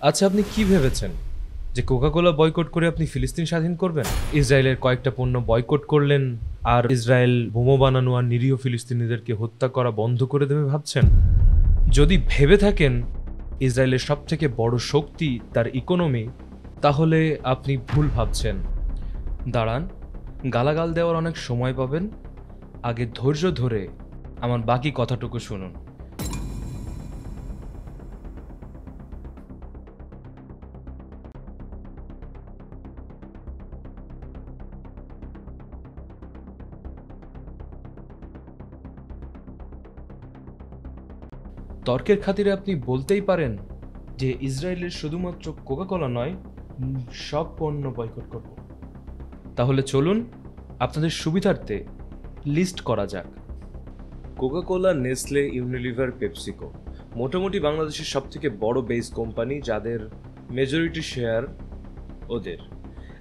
আচ্ছা, আপনি কি ভেবেছেন যে কোকাকোলা বয়কট করে আপনি ফিলিস্তিন স্বাধীন করবেন? ইসরায়েলের কয়েকটা পণ্য বয়কট করলেন আর ইসরায়েল বোমা বানানো আর নিরীহ ফিলিস্তিনিদেরকে হত্যা করা বন্ধ করে দেবে ভাবছেন? যদি ভেবে থাকেন ইসরায়েলের সবথেকে বড় শক্তি তার ইকোনমি, তাহলে আপনি ভুল ভাবছেন। দাঁড়ান, গালাগাল দেওয়ার অনেক সময় পাবেন, আগে ধৈর্য ধরে আমার বাকি কথাটুকু শুনুন। তর্কের খাতিরে আপনি বলতেই পারেন যে ইসরায়েলের শুধুমাত্র কোকাকোলা নয়, সব পণ্য বয়কট করব। তাহলে চলুন আপনাদের সুবিধার্থে লিস্ট করা যাক। কোকাকোলা, নেসলে, ইউনিলিভার, পেপসিকো মোটামুটি বাংলাদেশের সবথেকে বড় বেস কোম্পানি, যাদের মেজরিটি শেয়ার ওদের।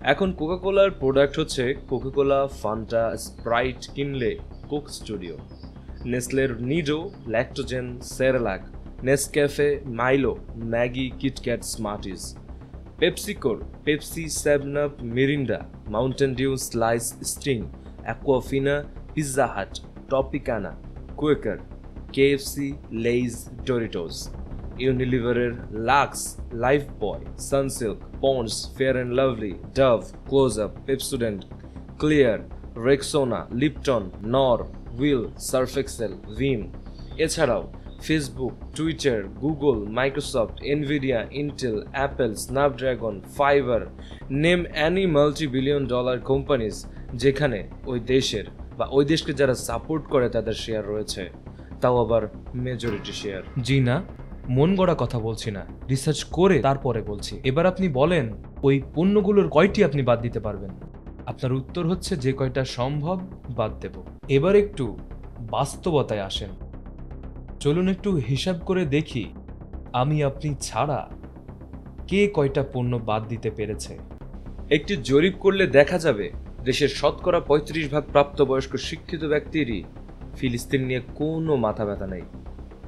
এখন কোকাকোলার প্রোডাক্ট হচ্ছে Coca Cola, Fanta, Sprite Kinley Coke Studio, নেসলের Nido, Lactogen, Cerelac, Nescafe, Milo, Maggi, KitKat, Smarties. পেপসিকোর Pepsi, Seven Up, Mirinda, Mountain Dew, Slice, Sting, Aquafina, Pizza Hut, Tropicana, Quaker, KFC, Lays, Doritos. ইউনিলিভারের Lux, Lifebuoy, Sunsilk, Pond's, Fair and Lovely, Dove, Close Up, Pepsodent, Clear, Rexona, Lipton, Knorr, Wheel, Surf Excel, Vim. এছাড়াও Facebook, Twitter, Google, Microsoft, Nvidia, Intel, Apple, Snapdragon, fibre, name any multi-billion dollar companies যেখানে ওই দেশের বা ওই দেশকে যারা support করে তাদের শেয়ার রয়েছে, তাও আবার মেজরিটি শেয়ার। জি না, মন গড়া কথা বলছি না, রিসার্চ করে তারপরে বলছি। এবার আপনি বলেন ওই পণ্যগুলোর কয়টি আপনি বাদ দিতে পারবেন? আপনার উত্তর হচ্ছে যে কয়টা সম্ভব বাদ দেব। এবার একটু বাস্তবতায় আসেন, চলুন একটু হিসাব করে দেখি আমি আপনি ছাড়া কে কয়টা পণ্য বাদ দিতে পেরেছে। একটি জরিপ করলে দেখা যাবে দেশের শতকরা ৩৫% প্রাপ্তবয়স্ক শিক্ষিত ব্যক্তিরই ফিলিস্তিন নিয়ে কোনো মাথা ব্যথা নেই।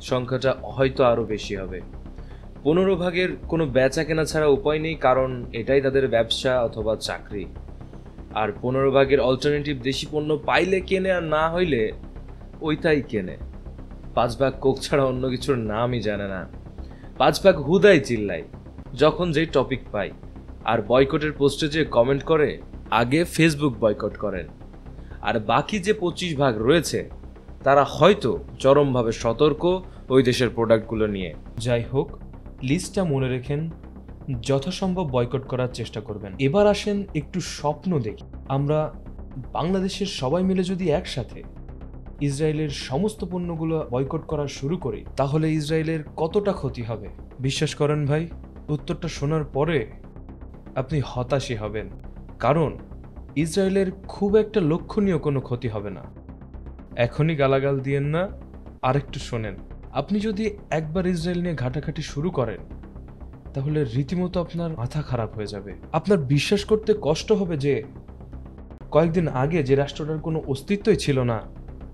সংখ্যাটা হয়তো আরও বেশি হবে। ১৫% কোনো বেচা কেনা ছাড়া উপায় নেই, কারণ এটাই তাদের ব্যবসা অথবা চাকরি। আর ১৫% অল্টারনেটিভ দেশি পণ্য পাইলে কেনে, আর না হইলে ওইটাই কেনে। ৫% কোক ছাড়া অন্য কিছুর নামই জানে না। ৫% হুদাই চিল্লায় যখন যেই টপিক পাই, আর বয়কটের পোস্টে যে কমেন্ট করে আগে ফেসবুক বয়কট করেন। আর বাকি যে ২৫% রয়েছে তারা হয়তো চরমভাবে সতর্ক ওই দেশের প্রোডাক্টগুলো নিয়ে। যাই হোক, লিস্টটা মনে রেখেন, যথাসম্ভব বয়কট করার চেষ্টা করবেন। এবার আসেন একটু স্বপ্ন দেখি। আমরা বাংলাদেশের সবাই মিলে যদি একসাথে ইসরায়েলের সমস্ত পণ্যগুলো বয়কট করা শুরু করি, তাহলে ইসরায়েলের কতটা ক্ষতি হবে? বিশ্বাস করেন ভাই, উত্তরটা শোনার পরে আপনি হতাশই হবেন, কারণ ইসরায়েলের খুব একটা লক্ষণীয় কোনো ক্ষতি হবে না। এখনই গালাগাল দিয়েন না, আরেকটু শোনেন। আপনি যদি একবার ইসরায়েল নিয়ে ঘাটাঘাটি শুরু করেন, তাহলে রীতিমতো আপনার মাথা খারাপ হয়ে যাবে। আপনার বিশ্বাস করতে কষ্ট হবে যে কয়েকদিন আগে যে রাষ্ট্রটার কোনো অস্তিত্বই ছিল না,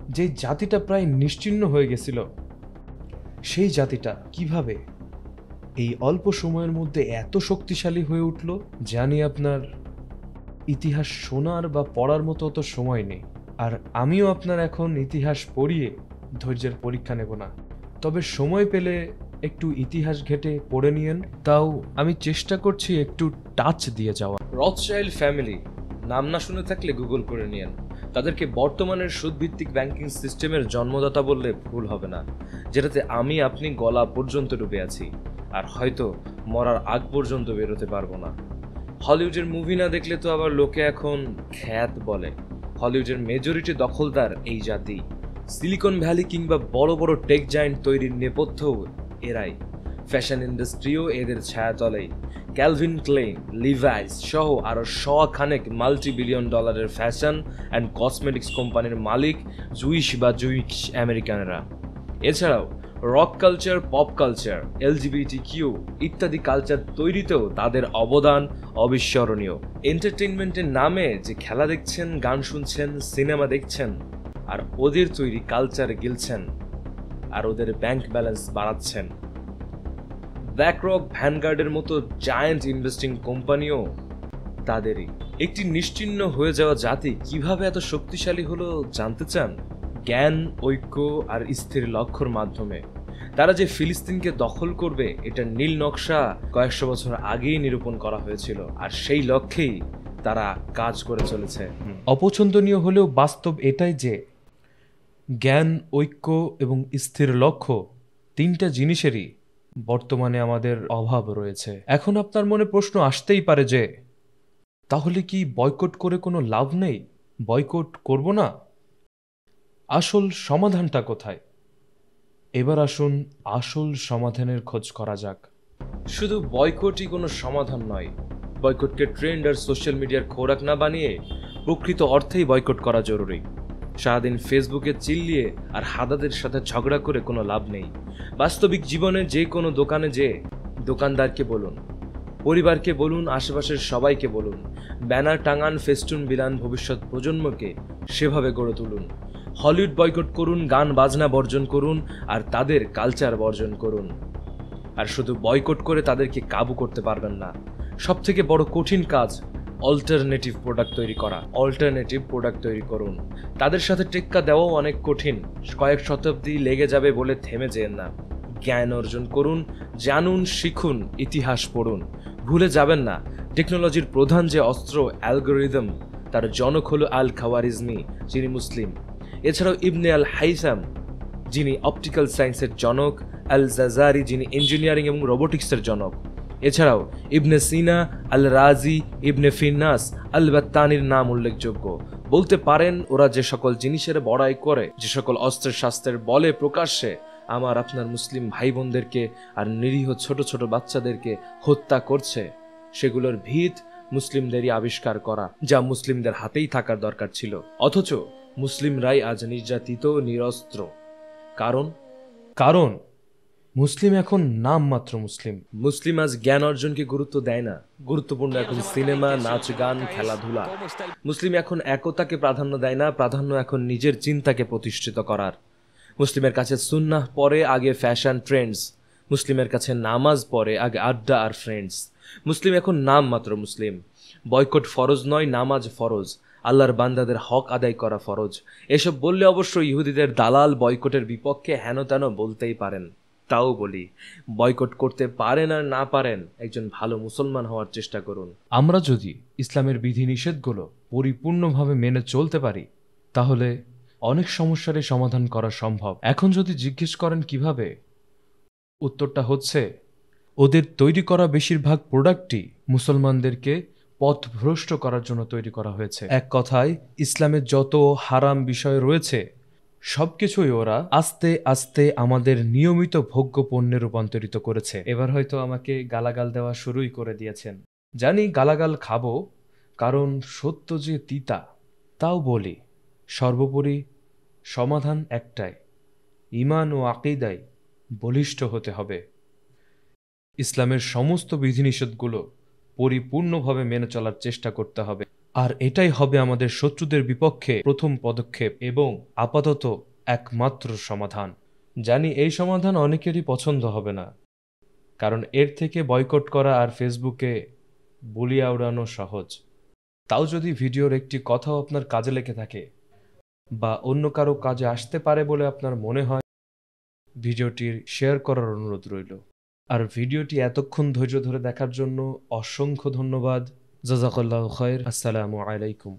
যে জাতিটা প্রায় নিশ্চিহ্ন হয়ে গেছিল, সেই জাতিটা কিভাবে এই অল্প সময়ের মধ্যে এত শক্তিশালী হয়ে উঠল। জানি আপনার ইতিহাস শোনার বা পড়ার মতো অত সময় নেই, আর আমিও আপনার এখন ইতিহাস পড়িয়ে ধৈর্যের পরীক্ষা নেব না। তবে সময় পেলে একটু ইতিহাস ঘেটে পড়ে নিয়েন। তাও আমি চেষ্টা করছি একটু টাচ দিয়ে যাওয়া। রথশাইল্ড ফ্যামিলি নাম না শুনে থাকলে গুগল করে নিয়েন। তাদেরকে বর্তমানের সুদভিত্তিক ব্যাংকিং সিস্টেমের জন্মদাতা বললে ভুল হবে না, যেটাতে আমি আপনি গলা পর্যন্ত ডুবে আছি, আর হয়তো মরার আগ পর্যন্ত বেরোতে পারবো না। হলিউডের মুভি না দেখলে তো আবার লোকে এখন খ্যাত বলে। হলিউডের মেজরিটি দখলদার এই জাতি। সিলিকন ভ্যালি কিংবা বড় বড় টেক জায়েন্ট তৈরির নেপথ্যও এরাই। ফ্যাশন ইন্ডাস্ট্রিও এদের ছায়াতলেই। ক্যালভিন ক্লেইন, লিভাইস সহ আরও শখানেক মাল্টি-বিলিয়ন ডলারের ফ্যাশন অ্যান্ড কসমেটিক্স কোম্পানির মালিক জুইশ বা জুইশ আমেরিকানরা। এছাড়াও rock culture, pop culture, LGBTQ ইত্যাদি কালচার তৈরিতেও তাদের অবদান অবিস্মরণীয়। এন্টারটেইনমেন্টের নামে যে খেলা দেখছেন, গান শুনছেন, সিনেমা দেখছেন, আর ওদের তৈরি কালচারে গিলছেন, আর ওদের ব্যাংক ব্যালেন্স বাড়াচ্ছেন। ব্ল্যাকরক, ভ্যানগার্ডের মতো জায়ান্ট ইনভেস্টিং কোম্পানিও তাদেরই। একটি নিশ্চিহ্ন হয়ে যাওয়া জাতি কিভাবে এত শক্তিশালী হলো জানতে চান? জ্ঞান, ঐক্য আর স্থির লক্ষ্যর মাধ্যমে। তারা যে ফিলিস্তিনকে দখল করবে এটা নীল নকশা কয়েকশো বছর আগেই নিরূপণ করা হয়েছিল, আর সেই লক্ষ্যেই তারা কাজ করে চলেছে। অপছন্দনীয় হলেও বাস্তব এটাই যে জ্ঞান, ঐক্য এবং স্থির লক্ষ্য তিনটা জিনিসেরই বর্তমানে আমাদের অভাব রয়েছে। এখন আপনার মনে প্রশ্ন আসতেই পারে যে তাহলে কি বয়কট করে কোনো লাভ নেই? বয়কট করব না? আসল সমাধানটা কোথায়? এবার আসুন আসল সমাধানের খোঁজ করা যাক। শুধু বয়কটই কোনো সমাধান নয়। বয়কটকে ট্রেন্ড আর সোশ্যাল মিডিয়ার খোরাক না বানিয়ে প্রকৃত অর্থেই বয়কট করা জরুরি। সারাদিন ফেসবুকে চিল্লিয়ে আর হাদাদের সাথে ঝগড়া করে কোনো লাভ নেই। বাস্তবিক জীবনে যে কোনো দোকানে যে দোকানদারকে বলুন, পরিবারকে বলুন, আশেপাশের সবাইকে বলুন, ব্যানার টাঙান, ফেস্টুন বিলান, ভবিষ্যৎ প্রজন্মকে সেভাবে গড়ে তুলুন। হলিউড বয়কট করুন, গান বাজনা বর্জন করুন, আর তাদের কালচার বর্জন করুন। আর শুধু বয়কট করে তাদেরকে কাবু করতে পারবেন না। সব থেকে বড় কঠিন কাজ অল্টারনেটিভ প্রোডাক্ট তৈরি করা। অল্টারনেটিভ প্রোডাক্ট তৈরি করুন। তাদের সাথে টেক্কা দেওয়াও অনেক কঠিন। কয়েক শতাব্দী লেগে যাবে বলে থেমে যেন না। জ্ঞান অর্জন করুন, জানুন, শিখুন, ইতিহাস পড়ুন। ভুলে যাবেন না টেকনোলজির প্রধান যে অস্ত্র অ্যালগোরিদম, তার জনক হলো আল খাওয়ারিজমি, যিনি মুসলিম। এছাড়াও ইবনে আল হাইসাম, যিনি অপটিক্যাল সায়েন্সের জনক, আল জাজারি, যিনি ইঞ্জিনিয়ারিং এবং রোবোটিক্সের জনক। এছাড়াও ইবনে সিনা, আল রাজি, ইবনে ফিন্নাস, আল বাত্তানির নাম উল্লেখযোগ্য। বলতে পারেন ওরা যে সকল জিনিসের বড়াই করে, যে সকল অস্ত্রের শাস্ত্রের বলে প্রকাশ্যে আমার আপনার মুসলিম ভাই বোনদেরকে আর নিরীহ ছোট ছোট বাচ্চাদেরকে হত্যা করছে, সেগুলোর ভিত মুসলিমদেরই আবিষ্কার করা, যা মুসলিমদের হাতেই থাকার দরকার ছিল। অথচ মুসলিমরাই আজ নির্যাতিত, নিরস্ত্র। কারণ মুসলিম এখন নামমাত্র মুসলিম। মুসলিম আজ জ্ঞান অর্জনকে গুরুত্ব দেয় না। গুরুত্বপূর্ণ এখন সিনেমা, নাচ, গান, খেলাধুলা। মুসলিম এখন একতাকে প্রাধান্য দেয় না, প্রাধান্য এখন নিজের চিন্তাকে প্রতিষ্ঠিত করার। মুসলিমের কাছে সুন্নাহ পরে, আগে ফ্যাশন ট্রেন্ডস। মুসলিমের কাছে নামাজ পরে, আগে আড্ডা আর ফ্রেন্ডস। মুসলিম এখন নাম মাত্র মুসলিম। বয়কট ফরজ নয়, নামাজ ফরজ। আল্লাহর বান্দাদের হক আদায় করা ফরজ। এসব বললে অবশ্য ইহুদিদের দালাল বয়কটের বিপক্ষে হেন তেন বলতেই পারেন। তাও বলি, বয়কট করতে পারেন আর না পারেন, একজন ভালো মুসলমান হওয়ার চেষ্টা করুন। আমরা যদি ইসলামের বিধিনিষেধগুলো পরিপূর্ণভাবে মেনে চলতে পারি, তাহলে অনেক সমস্যারই সমাধান করা সম্ভব। এখন যদি জিজ্ঞেস করেন কিভাবে, উত্তরটা হচ্ছে ওদের তৈরি করা বেশিরভাগ প্রোডাক্টই মুসলমানদেরকে পথভ্রষ্ট করার জন্য তৈরি করা হয়েছে। এক কথায় ইসলামের যত হারাম বিষয় রয়েছে সবকিছুই ওরা আস্তে আস্তে আমাদের নিয়মিত ভোগ্য পণ্যে রূপান্তরিত করেছে। এবার হয়তো আমাকে গালাগাল দেওয়া শুরুই করে দিয়েছেন। জানি গালাগাল খাবো, কারণ সত্য যে তিতা। তাও বলি, সর্বোপরি সমাধান একটাই, ঈমান ও আকীদায় বলিষ্ঠ হতে হবে। ইসলামের সমস্ত বিধিনিষেধগুলো পরিপূর্ণভাবে মেনে চলার চেষ্টা করতে হবে। আর এটাই হবে আমাদের শত্রুদের বিপক্ষে প্রথম পদক্ষেপ এবং আপাতত একমাত্র সমাধান। জানি এই সমাধান অনেকেরই পছন্দ হবে না, কারণ এর থেকে বয়কট করা আর ফেসবুকে বলিয়া উড়ানো সহজ। তাও যদি ভিডিওর একটি কথাও আপনার কাজে লেগে থাকে বা অন্য কারো কাজে আসতে পারে বলে আপনার মনে হয়, ভিডিওটির শেয়ার করার অনুরোধ রইল। আর ভিডিওটি এতক্ষণ ধৈর্য ধরে দেখার জন্য অসংখ্য ধন্যবাদ। জাযাকাল্লাহু খায়র। আসসালামু আলাইকুম।